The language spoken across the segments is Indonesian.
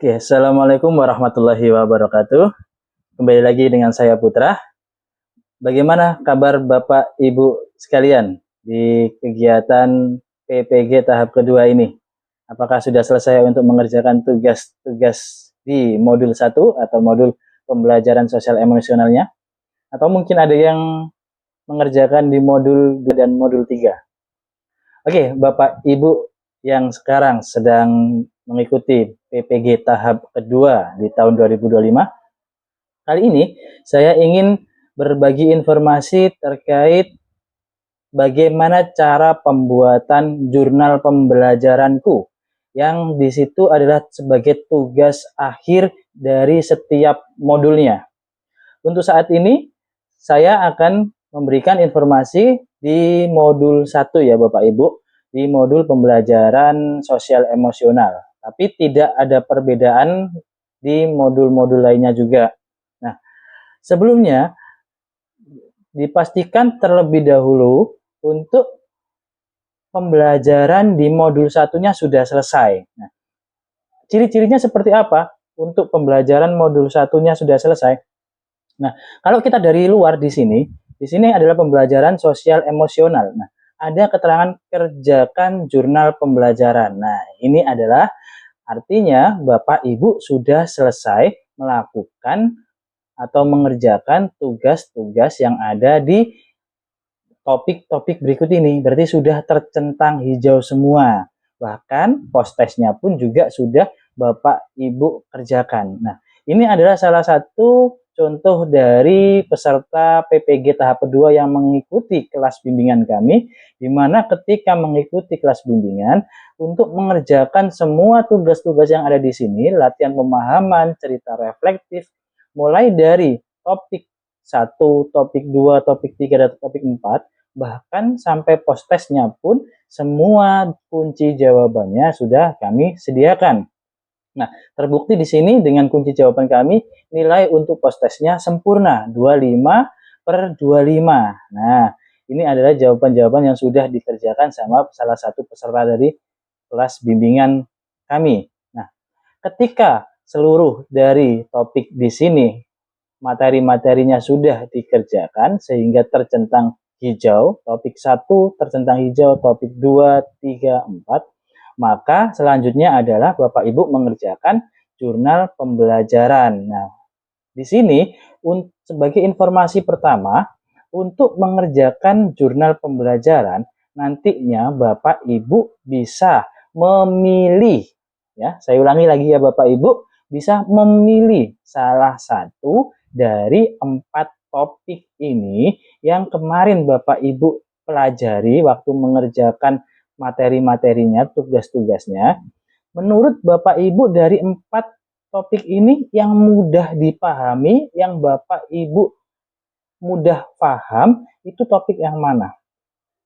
Oke, Assalamualaikum warahmatullahi wabarakatuh. Kembali lagi dengan saya Putra. Bagaimana kabar Bapak Ibu sekalian di kegiatan PPG tahap kedua ini? Apakah sudah selesai untuk mengerjakan tugas-tugas di modul 1 atau modul pembelajaran sosial emosionalnya? Atau mungkin ada yang mengerjakan di modul 2 dan modul 3? Oke, Bapak Ibu yang sekarang sedang mengikuti PPG tahap kedua di tahun 2025, kali ini saya ingin berbagi informasi terkait bagaimana cara pembuatan jurnal pembelajaranku, yang di situ adalah sebagai tugas akhir dari setiap modulnya. Untuk saat ini saya akan memberikan informasi di modul 1 ya Bapak Ibu, di modul pembelajaran sosial emosional. Tapi tidak ada perbedaan di modul-modul lainnya juga. Nah, sebelumnya dipastikan terlebih dahulu untuk pembelajaran di modul 1-nya sudah selesai. Nah, ciri-cirinya seperti apa untuk pembelajaran modul 1-nya sudah selesai? Nah, kalau kita dari luar di sini adalah pembelajaran sosial emosional. Nah, ada keterangan kerjakan jurnal pembelajaran. Nah, ini adalah artinya Bapak Ibu sudah selesai melakukan atau mengerjakan tugas-tugas yang ada di topik-topik berikut ini. Berarti sudah tercentang hijau semua. Bahkan post-testnya pun juga sudah Bapak Ibu kerjakan. Nah, ini adalah salah satu contoh dari peserta PPG tahap kedua yang mengikuti kelas bimbingan kami, di mana ketika mengikuti kelas bimbingan, untuk mengerjakan semua tugas-tugas yang ada di sini, latihan pemahaman, cerita reflektif, mulai dari topik 1, topik 2, topik 3, dan topik 4, bahkan sampai post-testnya pun semua kunci jawabannya sudah kami sediakan. Nah, terbukti di sini dengan kunci jawaban kami, nilai untuk post-testnya sempurna, 25/25. Nah, ini adalah jawaban-jawaban yang sudah dikerjakan sama salah satu peserta dari kelas bimbingan kami. Nah, ketika seluruh dari topik di sini materi-materinya sudah dikerjakan sehingga tercentang hijau, topik 1 tercentang hijau, topik 2, 3, 4, maka selanjutnya adalah Bapak Ibu mengerjakan jurnal pembelajaran. Nah, di sini sebagai informasi pertama, untuk mengerjakan jurnal pembelajaran, nantinya Bapak Ibu bisa memilih, ya, saya ulangi lagi ya Bapak Ibu, bisa memilih salah satu dari 4 topik ini yang kemarin Bapak Ibu pelajari waktu mengerjakan materi-materinya, tugas-tugasnya. Menurut Bapak Ibu, dari 4 topik ini yang mudah dipahami, yang Bapak Ibu mudah paham, itu topik yang mana?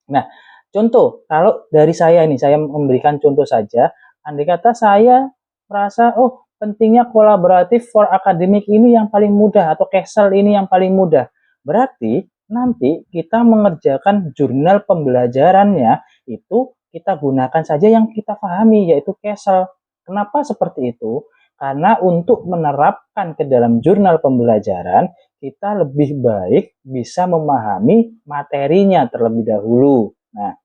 Nah, contoh, kalau dari saya ini, saya memberikan contoh saja, andai kata saya merasa, oh, pentingnya kolaboratif for akademik ini yang paling mudah, atau CASEL ini yang paling mudah. Berarti nanti kita mengerjakan jurnal pembelajarannya, itu kita gunakan saja yang kita pahami, yaitu CASEL. Kenapa seperti itu? Karena untuk menerapkan ke dalam jurnal pembelajaran, kita lebih baik bisa memahami materinya terlebih dahulu. Nah,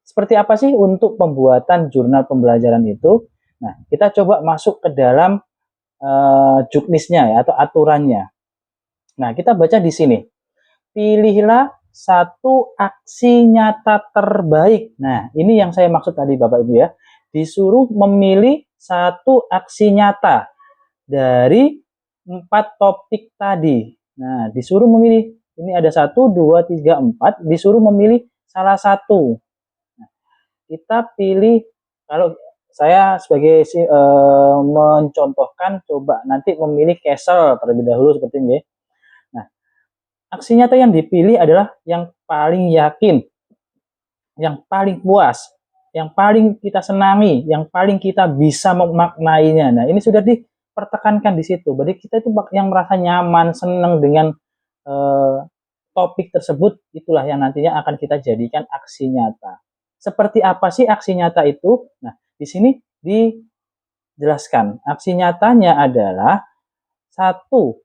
seperti apa sih untuk pembuatan jurnal pembelajaran itu? Nah, kita coba masuk ke dalam juknisnya ya, atau aturannya. Nah, kita baca di sini. Pilihlah satu aksi nyata terbaik. Nah, ini yang saya maksud tadi Bapak Ibu ya. Disuruh memilih satu aksi nyata dari 4 topik tadi. Nah, disuruh memilih. Ini ada 1, 2, 3, 4. Disuruh memilih salah satu. Nah, kita pilih, kalau saya sebagai mencontohkan, coba nanti memilih CASEL terlebih dahulu seperti ini. Nah, aksi nyata yang dipilih adalah yang paling yakin, yang paling puas, yang paling kita senangi, yang paling kita bisa memaknainya. Nah, ini sudah dipertekankan di situ. Berarti kita itu yang merasa nyaman, senang dengan topik tersebut, itulah yang nantinya akan kita jadikan aksi nyata. Seperti apa sih aksi nyata itu? Nah, di sini jelaskan. Aksi nyatanya adalah satu,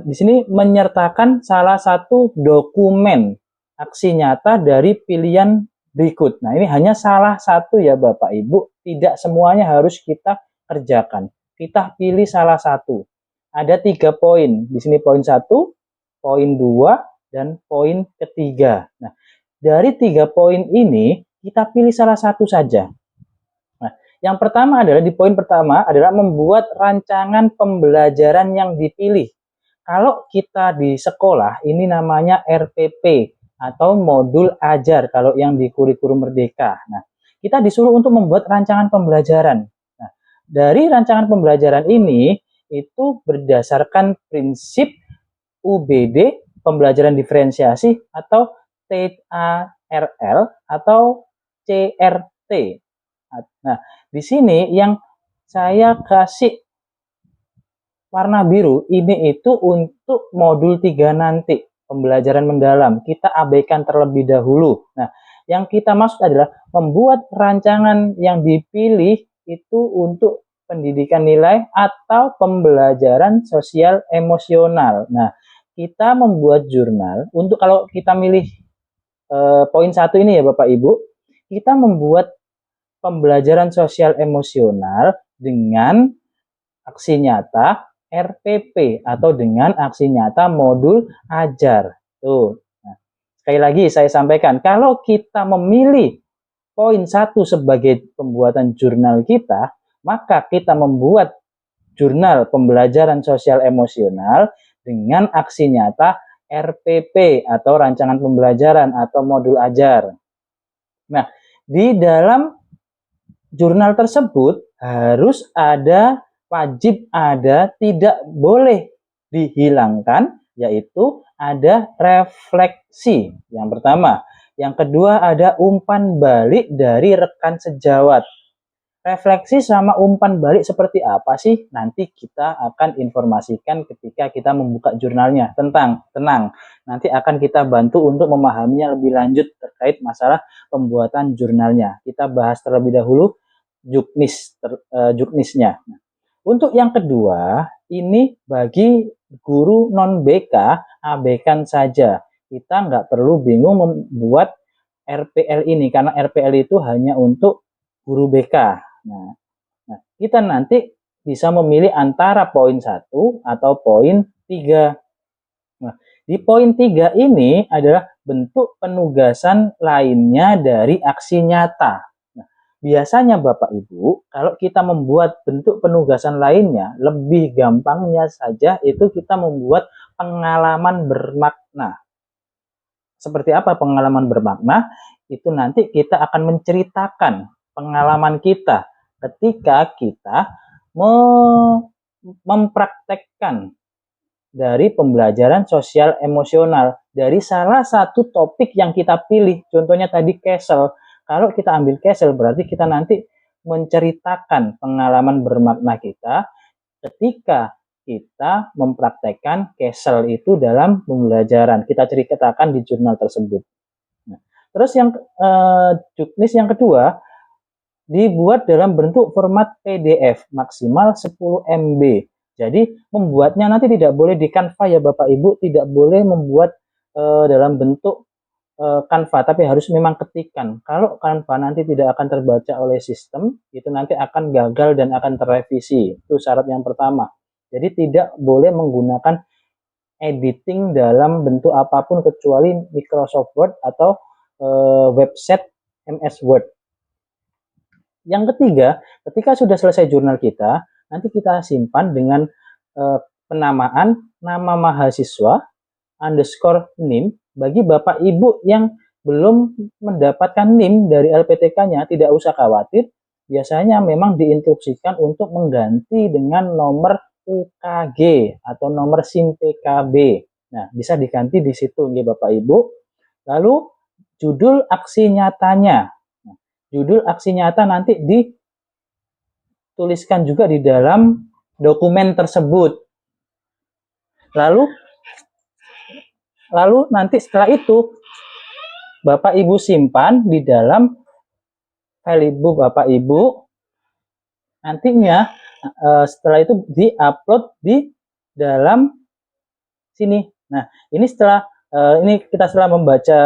di sini menyertakan salah satu dokumen aksi nyata dari pilihan berikut. Nah, ini hanya salah satu ya Bapak Ibu, tidak semuanya harus kita kerjakan. Kita pilih salah satu. Ada 3 poin. Di sini poin 1, poin 2, dan poin ketiga. Nah, dari 3 poin ini kita pilih salah satu saja. Nah, yang pertama adalah di poin pertama adalah membuat rancangan pembelajaran yang dipilih. Kalau kita di sekolah ini namanya RPP atau modul ajar kalau yang di kurikulum Merdeka. Nah, kita disuruh untuk membuat rancangan pembelajaran. Nah, dari rancangan pembelajaran ini itu berdasarkan prinsip UBD, pembelajaran diferensiasi atau TARL atau CRT. Nah, di sini yang saya kasih warna biru ini itu untuk modul 3 nanti, pembelajaran mendalam. Kita abaikan terlebih dahulu. Nah, yang kita maksud adalah membuat rancangan yang dipilih itu untuk pendidikan nilai atau pembelajaran sosial emosional. Nah, kita membuat jurnal untuk kalau kita milih poin 1 ini ya Bapak Ibu, kita membuat pembelajaran sosial emosional dengan aksi nyata RPP atau dengan aksi nyata modul ajar. Tuh. Nah, sekali lagi saya sampaikan, kalau kita memilih poin 1 sebagai pembuatan jurnal kita, maka kita membuat jurnal pembelajaran sosial emosional dengan aksi nyata RPP atau rancangan pembelajaran atau modul ajar. Nah, di dalam jurnal tersebut harus ada, wajib ada, tidak boleh dihilangkan, yaitu ada refleksi yang pertama. Yang kedua ada umpan balik dari rekan sejawat. Refleksi sama umpan balik seperti apa sih? Nanti kita akan informasikan ketika kita membuka jurnalnya. Tenang, nanti akan kita bantu untuk memahaminya lebih lanjut terkait masalah pembuatan jurnalnya. Kita bahas terlebih dahulu juknisnya. Untuk yang kedua, ini bagi guru non-BK, abaikan saja. Kita nggak perlu bingung membuat RPL ini, karena RPL itu hanya untuk guru BK. Nah, kita nanti bisa memilih antara poin 1 atau poin 3. Nah, di poin 3 ini adalah bentuk penugasan lainnya dari aksi nyata. Nah, biasanya Bapak Ibu, kalau kita membuat bentuk penugasan lainnya, lebih gampangnya saja itu kita membuat pengalaman bermakna. Seperti apa pengalaman bermakna? Itu nanti kita akan menceritakan pengalaman kita ketika kita mempraktekkan dari pembelajaran sosial emosional dari salah satu topik yang kita pilih. Contohnya tadi CASEL. Kalau kita ambil CASEL berarti kita nanti menceritakan pengalaman bermakna kita ketika kita mempraktekkan CASEL itu dalam pembelajaran. Kita ceritakan di jurnal tersebut. Nah, terus yang juknis yang kedua dibuat dalam bentuk format PDF maksimal 10 MB. Jadi membuatnya nanti tidak boleh di Canva ya Bapak Ibu, tidak boleh membuat dalam bentuk Canva, tapi harus memang ketikan. Kalau Canva nanti tidak akan terbaca oleh sistem, itu nanti akan gagal dan akan terrevisi. Itu syarat yang pertama. Jadi tidak boleh menggunakan editing dalam bentuk apapun kecuali Microsoft Word atau website MS Word. Yang ketiga, ketika sudah selesai jurnal kita, nanti kita simpan dengan penamaan nama mahasiswa underscore NIM. Bagi Bapak Ibu yang belum mendapatkan NIM dari LPTK-nya, tidak usah khawatir. Biasanya memang diinstruksikan untuk mengganti dengan nomor UKG atau nomor SIM PKB. Nah, bisa diganti di situ nih Bapak Ibu. Lalu judul aksi nyatanya. Judul aksi nyata nanti dituliskan juga di dalam dokumen tersebut. Lalu nanti setelah itu Bapak Ibu simpan di dalam file ibu Bapak Ibu nantinya setelah itu di-upload di dalam sini. Nah, ini setelah membaca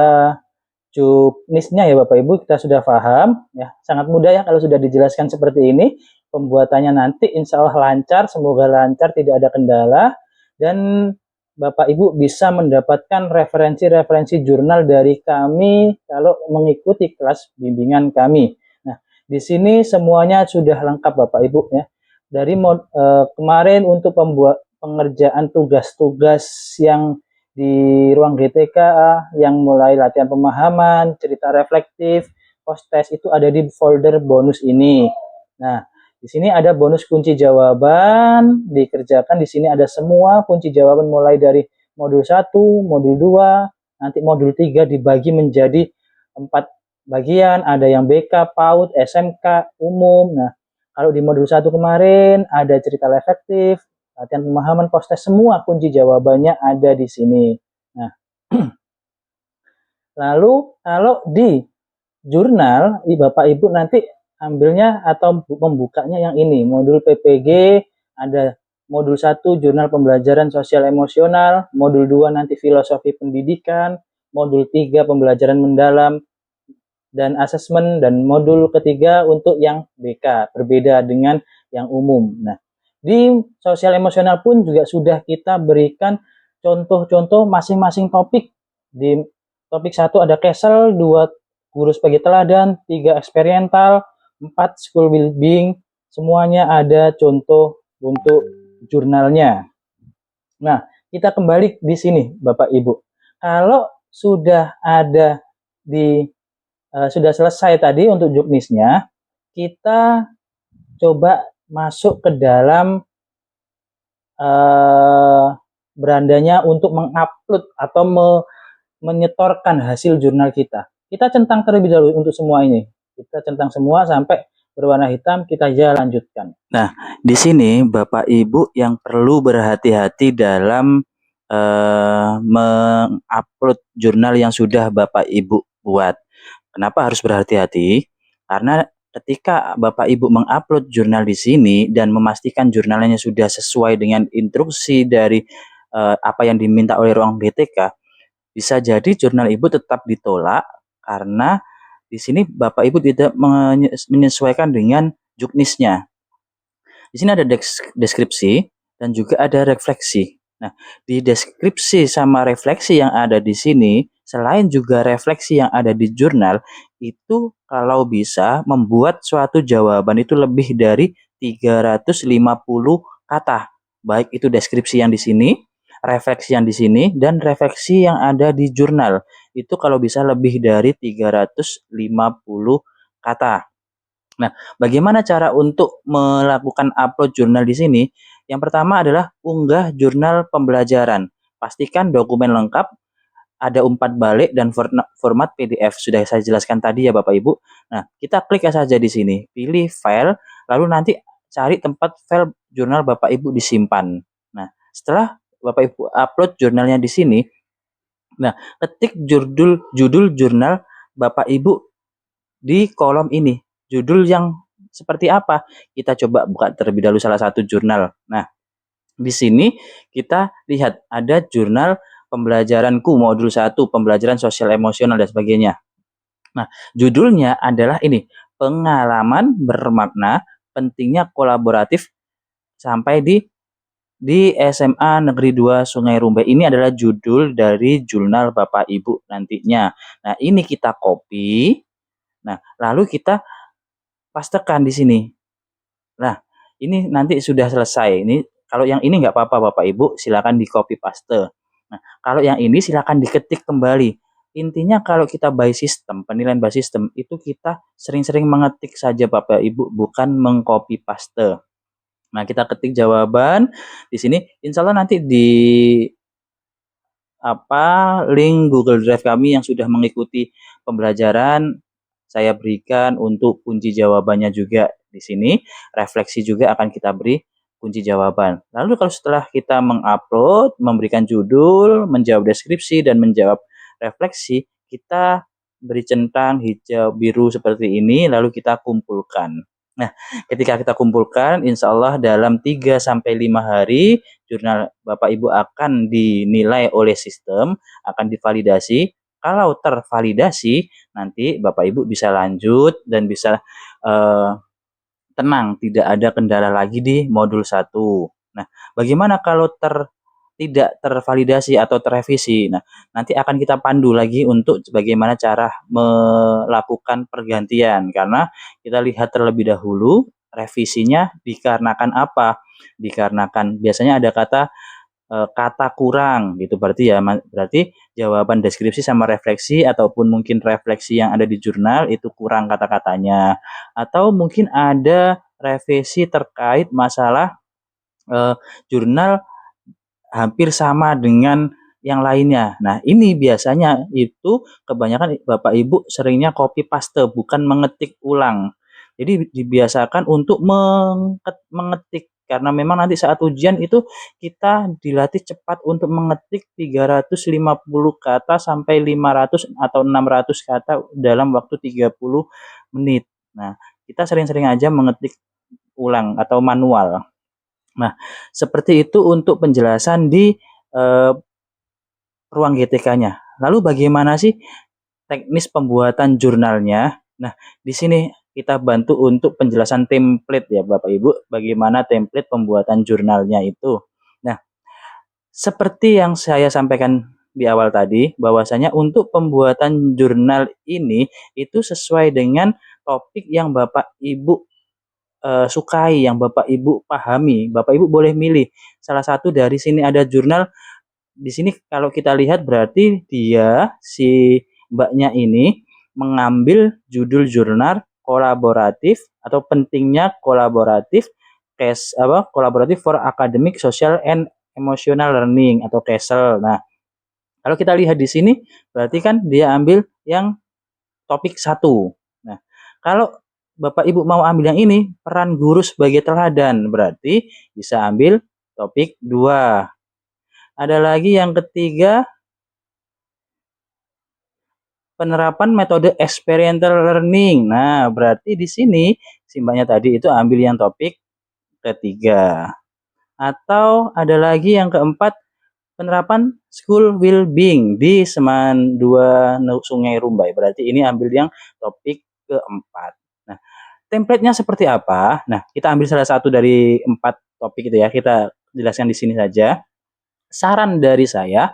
juknisnya ya Bapak Ibu, kita sudah paham ya, sangat mudah ya kalau sudah dijelaskan seperti ini. Pembuatannya nanti insya Allah lancar, semoga lancar, tidak ada kendala, dan Bapak Ibu bisa mendapatkan referensi-referensi jurnal dari kami kalau mengikuti kelas bimbingan kami. Nah, di sini semuanya sudah lengkap Bapak Ibu ya. Dari kemarin untuk pengerjaan tugas-tugas yang di ruang GTK yang mulai latihan pemahaman, cerita reflektif, post test itu ada di folder bonus ini. Nah, di sini ada bonus kunci jawaban dikerjakan. Di sini ada semua kunci jawaban mulai dari modul 1, modul 2, nanti modul 3 dibagi menjadi 4 bagian, ada yang BK, PAUD, SMK, umum. Nah, kalau di modul 1 kemarin ada cerita reflektif, latihan pemahaman, post test, semua kunci jawabannya ada di sini. Nah, lalu kalau di jurnal, Bapak Ibu nanti ambilnya atau membukanya yang ini, modul PPG, ada modul 1 jurnal pembelajaran sosial emosional, modul 2 nanti filosofi pendidikan, modul 3 pembelajaran mendalam dan asesmen, dan modul ketiga untuk yang BK, berbeda dengan yang umum. Nah, di sosial emosional pun juga sudah kita berikan contoh-contoh masing-masing topik. Di topik 1 ada Castle, 2 guru sebagai teladan, 3 eksperimental, 4 school well-being, semuanya ada contoh untuk jurnalnya. Nah, kita kembali di sini Bapak Ibu. Kalau sudah ada sudah selesai tadi untuk juknisnya, kita coba masuk ke dalam berandanya untuk mengupload atau menyetorkan hasil jurnal kita. Kita centang terlebih dahulu untuk semua ini. Kita centang semua sampai berwarna hitam, kita aja lanjutkan. Nah, di sini Bapak Ibu yang perlu berhati-hati dalam mengupload jurnal yang sudah Bapak Ibu buat. Kenapa harus berhati-hati? Karena ketika Bapak Ibu mengupload jurnal di sini dan memastikan jurnalnya sudah sesuai dengan instruksi dari apa yang diminta oleh ruang GTK, bisa jadi jurnal Ibu tetap ditolak karena di sini Bapak Ibu tidak menyesuaikan dengan juknisnya. Di sini ada deskripsi dan juga ada refleksi. Nah, di deskripsi sama refleksi yang ada di sini, selain juga refleksi yang ada di jurnal, itu kalau bisa membuat suatu jawaban itu lebih dari 350 kata. Baik itu deskripsi yang di sini, refleksi yang di sini, dan refleksi yang ada di jurnal. Itu kalau bisa lebih dari 350 kata. Nah, bagaimana cara untuk melakukan upload jurnal di sini? Yang pertama adalah unggah jurnal pembelajaran. Pastikan dokumen lengkap, ada umpat balik dan format PDF. Sudah saya jelaskan tadi ya Bapak Ibu. Nah, kita klik saja di sini, pilih file, lalu nanti cari tempat file jurnal Bapak Ibu disimpan. Nah, setelah Bapak Ibu upload jurnalnya di sini, nah, ketik judul jurnal Bapak Ibu di kolom ini. Judul yang seperti apa? Kita coba buka terlebih dahulu salah satu jurnal. Nah, di sini kita lihat ada jurnal pembelajaranku modul 1 pembelajaran sosial emosional dan sebagainya. Nah, judulnya adalah ini, pengalaman bermakna, pentingnya kolaboratif sampai di SMA Negeri 2 Sungai Rumbai. Ini adalah judul dari jurnal Bapak Ibu nantinya. Nah, ini kita copy. Nah, lalu kita pastekan di sini. Nah, ini nanti sudah selesai. Ini kalau yang ini nggak apa-apa Bapak Ibu, silakan di copy paste. Nah, kalau yang ini silakan diketik kembali. Intinya kalau kita by system, penilaian by system itu kita sering-sering mengetik saja Bapak Ibu, bukan mengcopy paste. Nah, kita ketik jawaban di sini. Insya Allah nanti di link Google Drive kami yang sudah mengikuti pembelajaran saya berikan untuk kunci jawabannya juga di sini. Refleksi juga akan kita beri kunci jawaban. Lalu kalau setelah kita mengupload, memberikan judul, menjawab deskripsi, dan menjawab refleksi, kita beri centang hijau biru seperti ini, lalu kita kumpulkan. Nah, ketika kita kumpulkan, insya Allah dalam 3 sampai 5 hari, jurnal Bapak Ibu akan dinilai oleh sistem, akan divalidasi. Kalau tervalidasi, nanti Bapak Ibu bisa lanjut dan bisa eh, tenang, tidak ada kendala lagi di modul 1. Nah, bagaimana kalau tidak tervalidasi atau terrevisi? Nah, nanti akan kita pandu lagi untuk bagaimana cara melakukan pergantian, karena kita lihat terlebih dahulu revisinya dikarenakan apa? Dikarenakan biasanya ada kata kurang gitu, berarti ya berarti jawaban deskripsi sama refleksi ataupun mungkin refleksi yang ada di jurnal itu kurang kata-katanya, atau mungkin ada revisi terkait masalah eh, jurnal hampir sama dengan yang lainnya. Nah, ini biasanya itu kebanyakan Bapak Ibu seringnya copy paste, bukan mengetik ulang. Jadi dibiasakan untuk mengetik, karena memang nanti saat ujian itu kita dilatih cepat untuk mengetik 350 kata sampai 500 atau 600 kata dalam waktu 30 menit. Nah, kita sering-sering aja mengetik ulang atau manual. Nah, seperti itu untuk penjelasan di eh, ruang GTK-nya. Lalu bagaimana sih teknis pembuatan jurnalnya? Nah, di sini kita bantu untuk penjelasan template ya Bapak Ibu, bagaimana template pembuatan jurnalnya itu. Nah, seperti yang saya sampaikan di awal tadi, bahwasanya untuk pembuatan jurnal ini itu sesuai dengan topik yang Bapak Ibu sukai, yang Bapak Ibu pahami. Bapak Ibu boleh milih salah satu dari sini, ada jurnal di sini. Kalau kita lihat berarti dia si mbaknya ini mengambil judul jurnal kolaboratif atau pentingnya kolaboratif, kolaboratif for academic, social and emotional learning atau CASEL. Nah, kalau kita lihat di sini berarti kan dia ambil yang topik 1. Nah, kalau Bapak Ibu mau ambil yang ini, peran guru sebagai teladan, berarti bisa ambil topik 2. Ada lagi yang ketiga, penerapan metode experiential learning. Nah, berarti di sini simbahnya tadi itu ambil yang topik 3. Atau ada lagi yang keempat, penerapan school well-being di Seman 2 Sungai Rumbai. Berarti ini ambil yang topik 4. Nah, template-nya seperti apa? Nah, kita ambil salah satu dari 4 topik itu ya. Kita jelaskan di sini saja. Saran dari saya,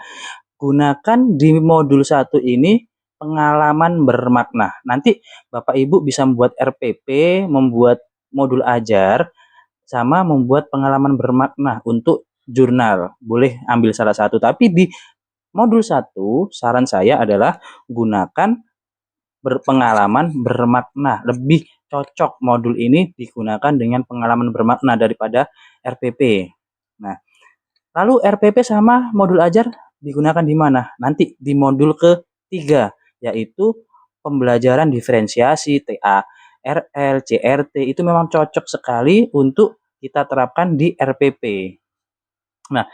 gunakan di modul 1 ini pengalaman bermakna. Nanti Bapak Ibu bisa membuat RPP, membuat modul ajar, sama membuat pengalaman bermakna untuk jurnal. Boleh ambil salah satu, tapi di modul 1 saran saya adalah gunakan berpengalaman bermakna. Lebih cocok modul ini digunakan dengan pengalaman bermakna daripada RPP. Nah, lalu RPP sama modul ajar digunakan di mana? Nanti di modul ke-3, yaitu pembelajaran diferensiasi, TARL, CRT, itu memang cocok sekali untuk kita terapkan di RPP. Nah,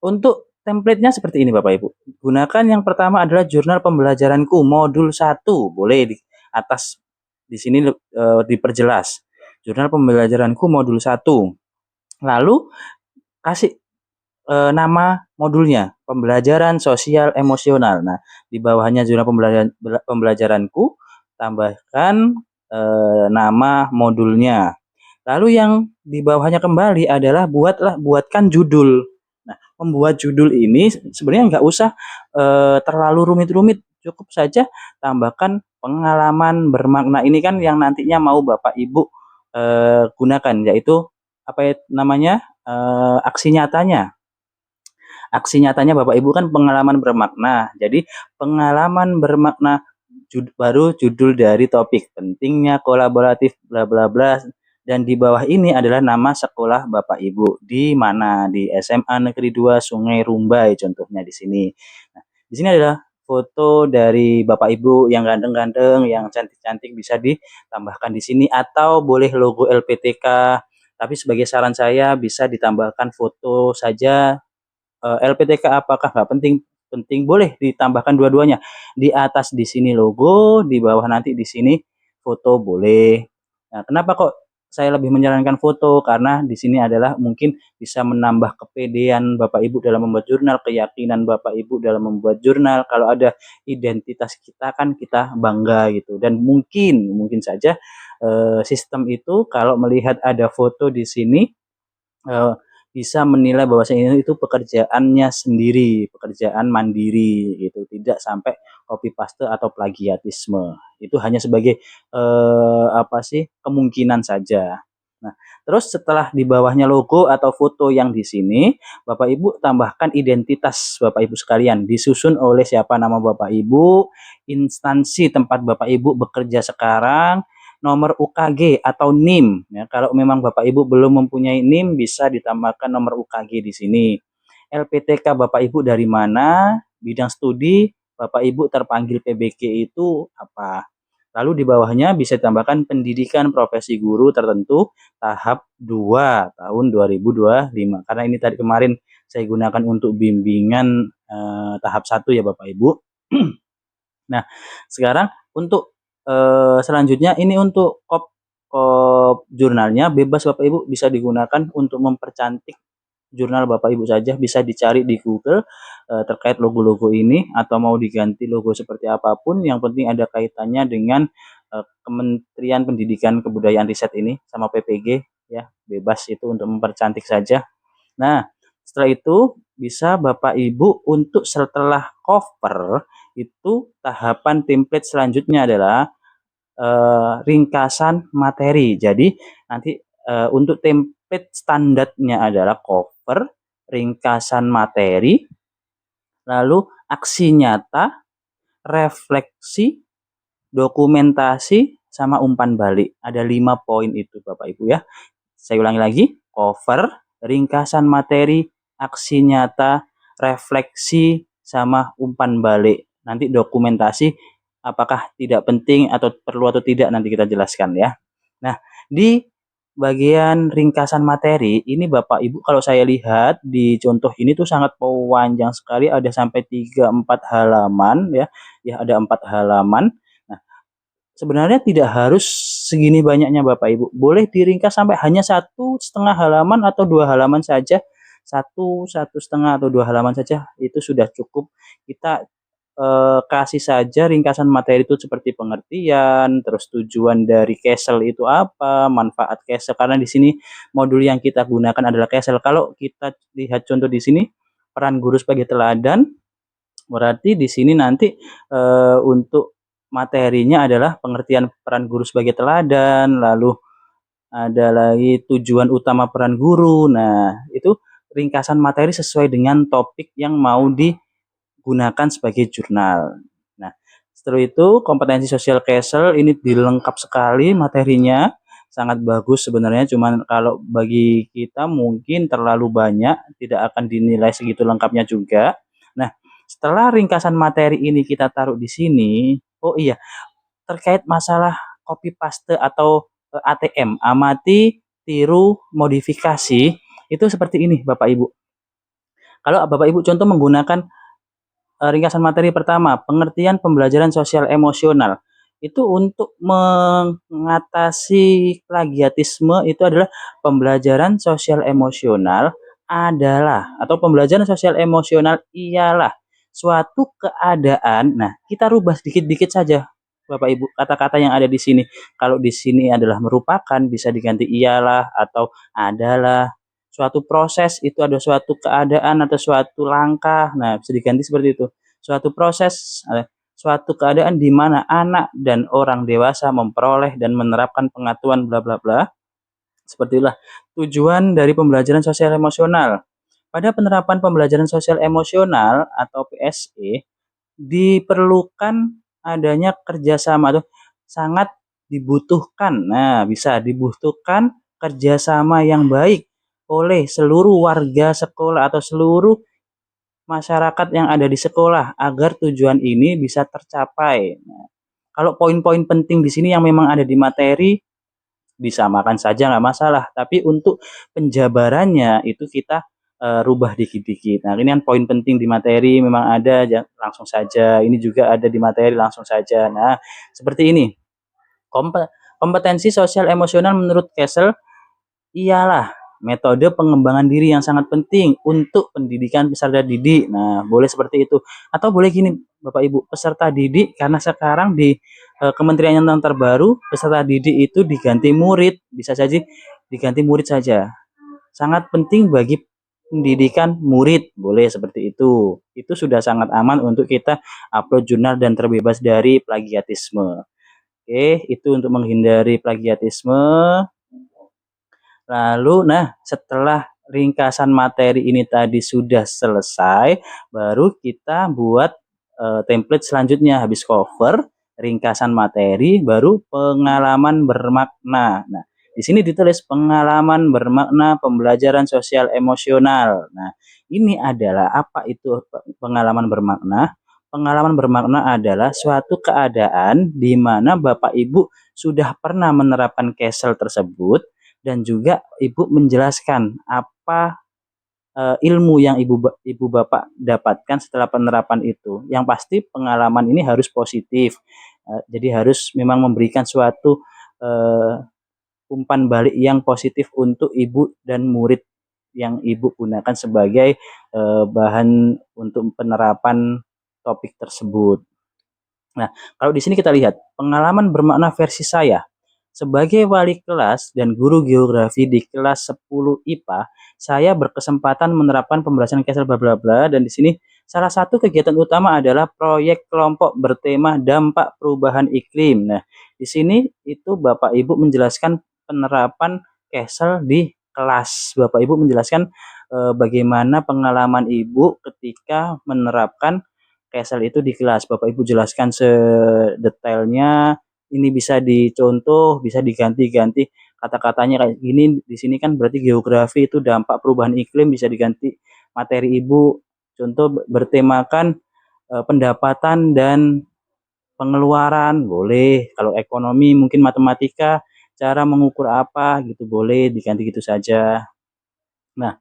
untuk template-nya seperti ini Bapak Ibu. Gunakan yang pertama adalah jurnal pembelajaranku modul 1. Boleh di atas di sini diperjelas. Jurnal pembelajaranku modul 1. Lalu kasih nama modulnya, pembelajaran sosial emosional. Nah, di bawahnya jurnal pembelajaranku, tambahkan nama modulnya. Lalu yang di bawahnya kembali adalah buatkan judul. Nah, membuat judul ini sebenarnya nggak usah terlalu rumit-rumit, cukup saja tambahkan pengalaman bermakna ini kan yang nantinya mau Bapak Ibu gunakan, yaitu apa ya namanya, aksi nyatanya. Aksi nyatanya Bapak Ibu kan pengalaman bermakna. Jadi pengalaman bermakna baru judul dari topik, pentingnya kolaboratif bla bla bla, dan di bawah ini adalah nama sekolah Bapak Ibu di mana, di SMA Negeri 2 Sungai Rumbai contohnya di sini. Nah, di sini adalah foto dari Bapak Ibu yang ganteng-ganteng, yang cantik-cantik, bisa ditambahkan di sini, atau boleh logo LPTK. Tapi sebagai saran saya bisa ditambahkan foto saja. LPTK apakah nggak penting? Penting, boleh ditambahkan dua-duanya. Di atas di sini logo, di bawah nanti di sini foto boleh. Nah, kenapa kok saya lebih menyarankan foto? Karena di sini adalah mungkin bisa menambah kepedean Bapak Ibu dalam membuat jurnal, keyakinan Bapak Ibu dalam membuat jurnal. Kalau ada identitas kita kan kita bangga gitu. Dan mungkin saja sistem itu kalau melihat ada foto di sini eh, bisa menilai bahwasanya itu pekerjaannya sendiri, pekerjaan mandiri gitu, tidak sampai copy paste atau plagiatisme. Itu hanya sebagai apa sih kemungkinan saja. Nah, terus setelah di bawahnya logo atau foto yang di sini, Bapak Ibu tambahkan identitas Bapak Ibu sekalian, disusun oleh siapa nama Bapak Ibu, instansi tempat Bapak Ibu bekerja sekarang, nomor UKG atau NIM. Ya, kalau memang Bapak Ibu belum mempunyai NIM, bisa ditambahkan nomor UKG di sini. LPTK Bapak Ibu dari mana, bidang studi Bapak Ibu terpanggil PBG itu apa. Lalu di bawahnya bisa ditambahkan pendidikan profesi guru tertentu tahap 2 tahun 2025. Karena ini tadi kemarin saya gunakan untuk bimbingan tahap 1 ya Bapak Ibu. Nah, sekarang untuk selanjutnya ini untuk kop jurnalnya bebas Bapak Ibu bisa digunakan untuk mempercantik jurnal Bapak Ibu saja, bisa dicari di Google terkait logo-logo ini atau mau diganti logo seperti apapun, yang penting ada kaitannya dengan Kementerian Pendidikan Kebudayaan Riset ini sama PPG ya, bebas itu untuk mempercantik saja. Nah, setelah itu bisa Bapak Ibu untuk setelah cover itu tahapan template selanjutnya adalah ringkasan materi. Jadi nanti untuk template standarnya adalah cover, ringkasan materi, lalu aksi nyata, refleksi, dokumentasi, sama umpan balik. Ada 5 poin itu Bapak Ibu ya. Saya ulangi lagi, cover, ringkasan materi, aksi nyata, refleksi, sama umpan balik. Nanti dokumentasi apakah tidak penting atau perlu atau tidak nanti kita jelaskan ya. Nah, di bagian ringkasan materi ini Bapak Ibu kalau saya lihat di contoh ini tuh sangat panjang sekali, ada sampai 3-4 halaman ya. Ya, ada 4 halaman. Sebenarnya tidak harus segini banyaknya Bapak Ibu. Boleh diringkas sampai hanya 1,5 halaman atau 2 halaman saja. Satu setengah atau 2 halaman saja itu sudah cukup. Kita kasih saja ringkasan materi itu seperti pengertian, terus tujuan dari Castle itu apa, manfaat Castle. Karena di sini modul yang kita gunakan adalah Castle. Kalau kita lihat contoh di sini, peran guru sebagai teladan, berarti di sini nanti untuk materinya adalah pengertian peran guru sebagai teladan, lalu ada lagi tujuan utama peran guru. Nah, itu ringkasan materi sesuai dengan topik yang mau digunakan sebagai jurnal. Nah, setelah itu kompetensi sosial Castle ini dilengkap sekali materinya, sangat bagus sebenarnya, cuman kalau bagi kita mungkin terlalu banyak, tidak akan dinilai segitu lengkapnya juga. Nah, setelah ringkasan materi ini kita taruh di sini, oh iya, terkait masalah copy paste atau ATM, amati, tiru, modifikasi, itu seperti ini Bapak Ibu. Kalau Bapak Ibu contoh menggunakan ringkasan materi pertama, pengertian pembelajaran sosial emosional. Itu untuk mengatasi plagiatisme itu adalah pembelajaran sosial emosional adalah atau pembelajaran sosial emosional ialah suatu keadaan. Nah, kita rubah sedikit-dikit saja Bapak Ibu kata-kata yang ada di sini. Kalau di sini adalah merupakan bisa diganti ialah atau adalah. Suatu proses itu ada suatu keadaan atau suatu langkah. Nah, bisa diganti seperti itu. Suatu proses, suatu keadaan di mana anak dan orang dewasa memperoleh dan menerapkan pengetahuan bla bla bla. Seperti itulah tujuan dari pembelajaran sosial emosional. Pada penerapan pembelajaran sosial emosional atau PSE diperlukan adanya kerjasama atau sangat dibutuhkan. Nah, bisa dibutuhkan kerjasama yang baik oleh seluruh warga sekolah atau seluruh masyarakat yang ada di sekolah agar tujuan ini bisa tercapai. Nah, kalau poin-poin penting di sini yang memang ada di materi disamakan saja nggak masalah. Tapi untuk penjabarannya itu kita rubah dikit-dikit. Nah, ini kan poin penting di materi memang ada langsung saja. Ini juga ada di materi langsung saja. Nah, seperti ini. kompetensi sosial emosional menurut Kessel ialah metode pengembangan diri yang sangat penting untuk pendidikan peserta didik. Nah, boleh seperti itu. Atau boleh gini, Bapak Ibu, peserta didik karena sekarang di kementerian yang terbaru, peserta didik itu diganti murid, bisa saja diganti murid saja. Sangat penting bagi pendidikan murid, boleh seperti itu. Itu sudah sangat aman untuk kita upload jurnal dan terbebas dari plagiatisme. Oke, itu untuk menghindari plagiatisme. Lalu, nah, setelah ringkasan materi ini tadi sudah selesai, baru kita buat template selanjutnya. Habis cover, ringkasan materi, baru pengalaman bermakna. Nah, di sini ditulis pengalaman bermakna pembelajaran sosial emosional. Nah, ini adalah apa itu pengalaman bermakna? Pengalaman bermakna adalah suatu keadaan di mana Bapak Ibu sudah pernah menerapkan Kessel tersebut, dan juga Ibu menjelaskan apa ilmu yang Ibu Bapak dapatkan setelah penerapan itu. Yang pasti pengalaman ini harus positif. Jadi harus memang memberikan suatu umpan balik yang positif untuk Ibu dan murid yang Ibu gunakan sebagai bahan untuk penerapan topik tersebut. Nah, kalau di sini kita lihat pengalaman bermakna versi saya. Sebagai wali kelas dan guru geografi di kelas 10 IPA, saya berkesempatan menerapkan pembahasan Kessel bla bla bla, dan di sini salah satu kegiatan utama adalah proyek kelompok bertema dampak perubahan iklim. Nah, di sini itu Bapak Ibu menjelaskan penerapan Kessel di kelas. Bapak Ibu menjelaskan bagaimana pengalaman Ibu ketika menerapkan Kessel itu di kelas. Bapak Ibu jelaskan sedetailnya, ini bisa dicontoh, bisa diganti-ganti kata-katanya kayak gini. Di sini kan berarti geografi itu dampak perubahan iklim, bisa diganti materi Ibu. Contoh bertemakan pendapatan dan pengeluaran, boleh. Kalau ekonomi mungkin matematika, cara mengukur apa gitu, boleh diganti gitu saja. Nah,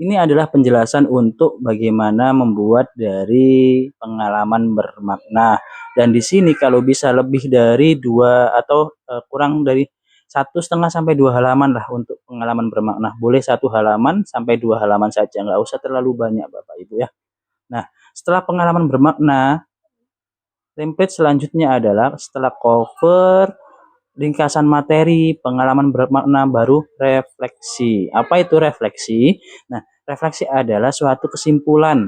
ini adalah penjelasan untuk bagaimana membuat dari pengalaman bermakna. Dan di sini kalau bisa lebih dari 2 atau kurang dari 1,5 sampai 2 halaman lah untuk pengalaman bermakna. Boleh 1 halaman sampai 2 halaman saja, nggak usah terlalu banyak Bapak Ibu ya. Nah, setelah pengalaman bermakna, template selanjutnya adalah setelah cover, ringkasan materi, pengalaman bermakna, baru refleksi. Apa itu refleksi? Nah, refleksi adalah suatu kesimpulan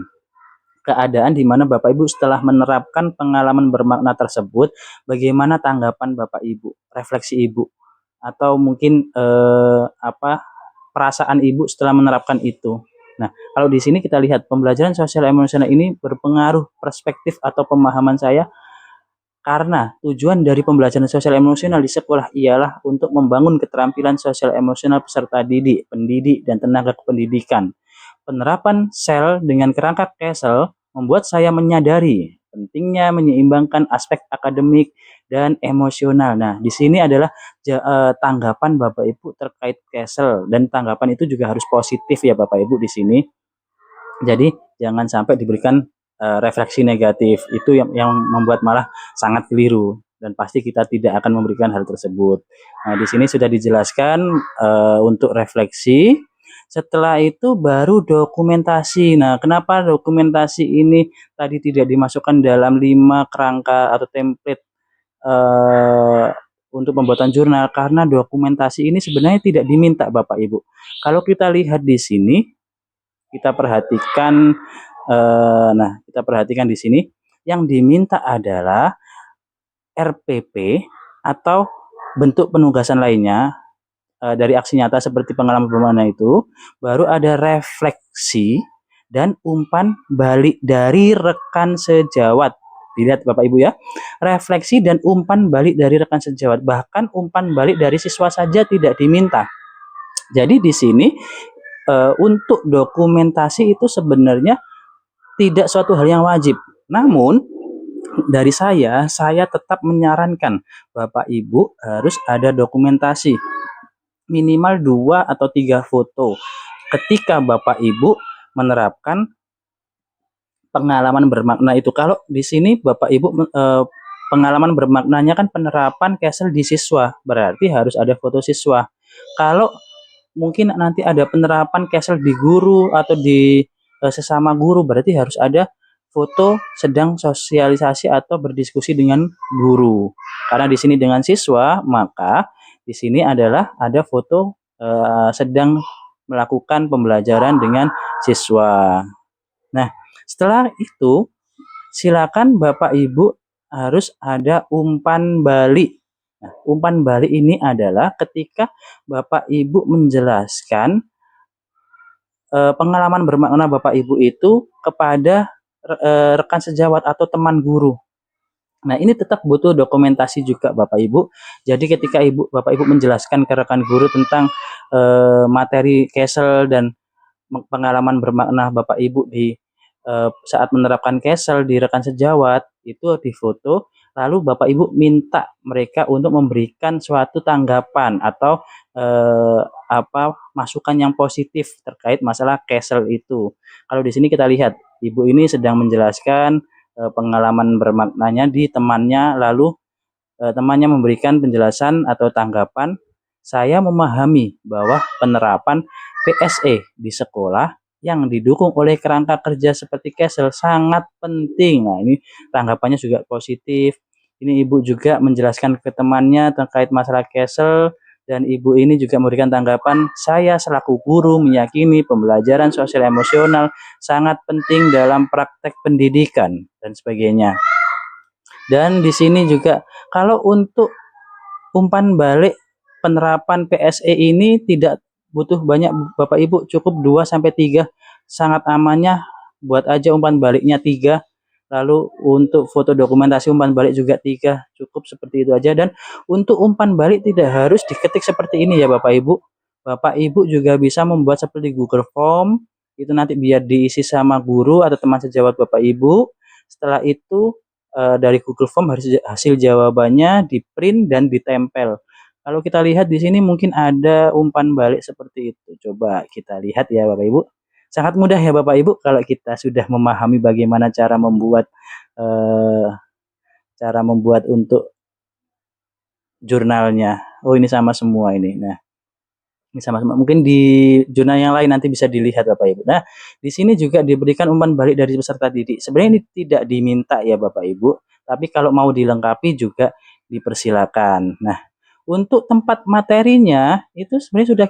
keadaan di mana Bapak Ibu setelah menerapkan pengalaman bermakna tersebut, bagaimana tanggapan Bapak Ibu, refleksi Ibu, atau mungkin perasaan Ibu setelah menerapkan itu. Nah, kalau di sini kita lihat pembelajaran sosial emosional ini berpengaruh perspektif atau pemahaman saya, karena tujuan dari pembelajaran sosial emosional di sekolah ialah untuk membangun keterampilan sosial emosional peserta didik, pendidik, dan tenaga kependidikan. Penerapan sel dengan kerangka Kessel membuat saya menyadari pentingnya menyeimbangkan aspek akademik dan emosional. Nah, di sini adalah tanggapan Bapak Ibu terkait Kessel, dan tanggapan itu juga harus positif ya Bapak Ibu di sini. Jadi jangan sampai diberikan refleksi negatif, itu yang membuat malah sangat keliru, dan pasti kita tidak akan memberikan hal tersebut. Nah, di sini sudah dijelaskan untuk refleksi. Setelah itu baru dokumentasi. Nah, kenapa dokumentasi ini tadi tidak dimasukkan dalam 5 kerangka atau template untuk pembuatan jurnal? Karena dokumentasi ini sebenarnya tidak diminta Bapak Ibu. Kalau kita lihat di sini, kita perhatikan, kita perhatikan di sini, yang diminta adalah RPP atau bentuk penugasan lainnya dari aksi nyata seperti pengalaman bermakna itu, baru ada refleksi dan umpan balik dari rekan sejawat. Dilihat Bapak Ibu ya, refleksi dan umpan balik dari rekan sejawat, bahkan umpan balik dari siswa saja tidak diminta. Jadi di sini untuk dokumentasi itu sebenarnya tidak suatu hal yang wajib. Namun dari saya tetap menyarankan Bapak Ibu harus ada dokumentasi minimal 2 atau 3 foto ketika Bapak Ibu menerapkan pengalaman bermakna itu. Kalau di sini Bapak Ibu pengalaman bermaknanya kan penerapan Kesel di siswa, berarti harus ada foto siswa. Kalau mungkin nanti ada penerapan Kesel di guru atau di sesama guru, berarti harus ada foto sedang sosialisasi atau berdiskusi dengan guru. Karena di sini dengan siswa, maka di sini adalah ada foto sedang melakukan pembelajaran dengan siswa. Nah, setelah itu silakan Bapak Ibu harus ada umpan balik. Nah, umpan balik ini adalah ketika Bapak Ibu menjelaskan pengalaman bermakna Bapak Ibu itu kepada rekan sejawat atau teman guru. Nah, ini tetap butuh dokumentasi juga Bapak Ibu. Jadi ketika Bapak Ibu menjelaskan ke rekan guru tentang materi Kesel dan pengalaman bermakna Bapak Ibu di saat menerapkan Kesel di rekan sejawat, itu difoto, lalu Bapak Ibu minta mereka untuk memberikan suatu tanggapan atau masukan yang positif terkait masalah Kesel itu. Kalau di sini kita lihat Ibu ini sedang menjelaskan pengalaman bermaknanya di temannya, lalu temannya memberikan penjelasan atau tanggapan. Saya memahami bahwa penerapan PSE di sekolah yang didukung oleh kerangka kerja seperti Kesel sangat penting. Nah, ini tanggapannya juga positif. Ini Ibu juga menjelaskan ke temannya terkait masalah Kesel, dan Ibu ini juga memberikan tanggapan, saya selaku guru meyakini pembelajaran sosial emosional sangat penting dalam praktek pendidikan dan sebagainya. Dan di sini juga kalau untuk umpan balik penerapan PSE ini tidak butuh banyak Bapak Ibu, cukup 2 sampai 3. Sangat amannya buat aja umpan baliknya 3. Lalu untuk foto dokumentasi umpan balik juga 3. Cukup seperti itu aja. Dan untuk umpan balik tidak harus diketik seperti ini ya Bapak Ibu. Bapak Ibu juga bisa membuat seperti Google Form. Itu nanti biar diisi sama guru atau teman sejawat Bapak Ibu. Setelah itu dari Google Form hasil jawabannya di print dan ditempel. Kalau kita lihat di sini mungkin ada umpan balik seperti itu. Coba kita lihat ya Bapak Ibu. Sangat mudah ya Bapak Ibu kalau kita sudah memahami bagaimana eh, cara membuat untuk jurnalnya. Oh, ini sama semua ini. Nah, ini sama-sama. Mungkin di jurnal yang lain nanti bisa dilihat Bapak Ibu. Nah, di sini juga diberikan umpan balik dari peserta didik. Sebenarnya ini tidak diminta ya Bapak Ibu, tapi kalau mau dilengkapi juga dipersilakan. Nah, untuk tempat materinya itu sebenarnya sudah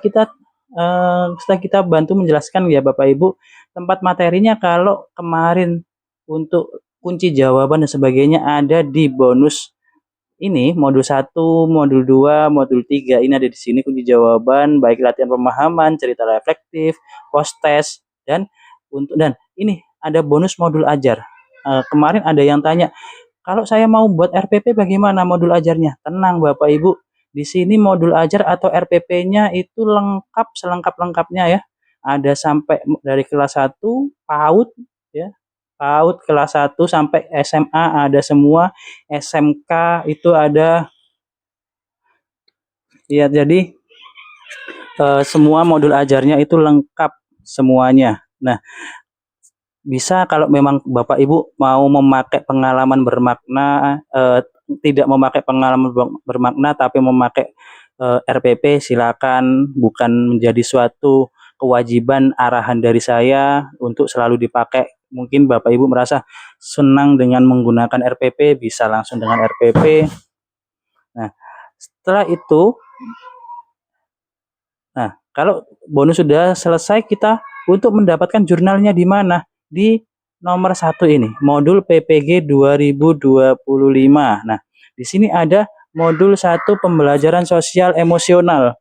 kita bantu menjelaskan ya Bapak Ibu. Tempat materinya kalau kemarin untuk kunci jawaban dan sebagainya ada di bonus ini, modul 1, modul 2, modul 3 ini ada di sini kunci jawaban, baik latihan pemahaman, cerita reflektif, post test, dan ini ada bonus modul ajar. Kemarin ada yang tanya, kalau saya mau buat RPP bagaimana modul ajarnya? Tenang Bapak Ibu, di sini modul ajar atau RPP-nya itu lengkap selengkap-lengkapnya ya. Ada sampai dari kelas 1 PAUD ya, PAUD kelas 1 sampai SMA ada semua, SMK itu ada. Ya, jadi semua modul ajarnya itu lengkap semuanya. Nah, bisa kalau memang Bapak Ibu mau memakai pengalaman bermakna, tidak memakai pengalaman bermakna tapi memakai RPP, silakan, bukan menjadi suatu kewajiban arahan dari saya untuk selalu dipakai. Mungkin Bapak Ibu merasa senang dengan menggunakan RPP, bisa langsung dengan RPP. Nah, setelah itu, nah kalau bonus sudah selesai, kita untuk mendapatkan jurnalnya di mana? Di nomor 1 ini, modul PPG 2025. Nah, di sini ada modul 1 pembelajaran sosial emosional,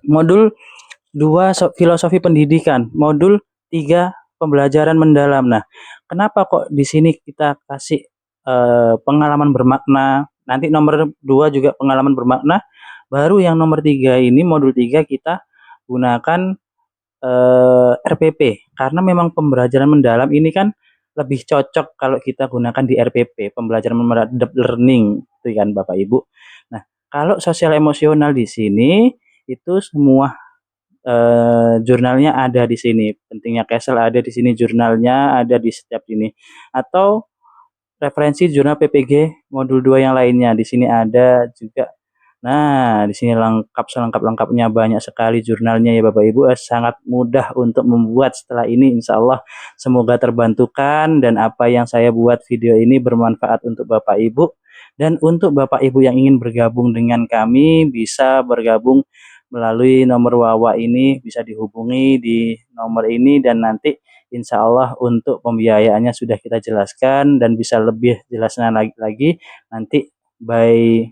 modul 2 filosofi pendidikan, modul 3 pembelajaran mendalam. Nah, kenapa kok di sini kita kasih pengalaman bermakna? Nanti nomor 2 juga pengalaman bermakna. Baru yang nomor 3 ini, modul 3 kita gunakan RPP. Karena memang pembelajaran mendalam ini kan lebih cocok kalau kita gunakan di RPP, pembelajaran menghadap learning, itu kan Bapak Ibu. Nah, kalau sosial emosional di sini itu semua jurnalnya ada di sini. Pentingnya Kesel ada di sini, jurnalnya ada di setiap ini. Atau referensi jurnal PPG modul 2 yang lainnya. Di sini ada juga. Nah, di sini lengkap selengkap-lengkapnya, banyak sekali jurnalnya ya Bapak Ibu. Sangat mudah untuk membuat setelah ini, insya Allah semoga terbantukan dan apa yang saya buat video ini bermanfaat untuk Bapak Ibu. Dan untuk Bapak Ibu yang ingin bergabung dengan kami bisa bergabung melalui nomor WhatsApp ini, bisa dihubungi di nomor ini dan nanti insya Allah untuk pembiayaannya sudah kita jelaskan dan bisa lebih jelasnya lagi nanti by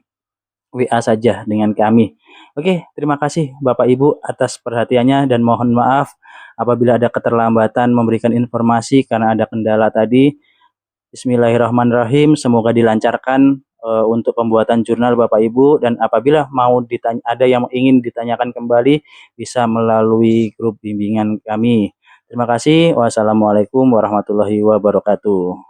WA saja dengan kami. Oke, terima kasih Bapak Ibu atas perhatiannya dan mohon maaf apabila ada keterlambatan memberikan informasi karena ada kendala tadi. Bismillahirrahmanirrahim, semoga dilancarkan untuk pembuatan jurnal Bapak Ibu dan apabila mau ditanya, ada yang ingin ditanyakan kembali bisa melalui grup bimbingan kami. Terima kasih. Wassalamualaikum warahmatullahi wabarakatuh.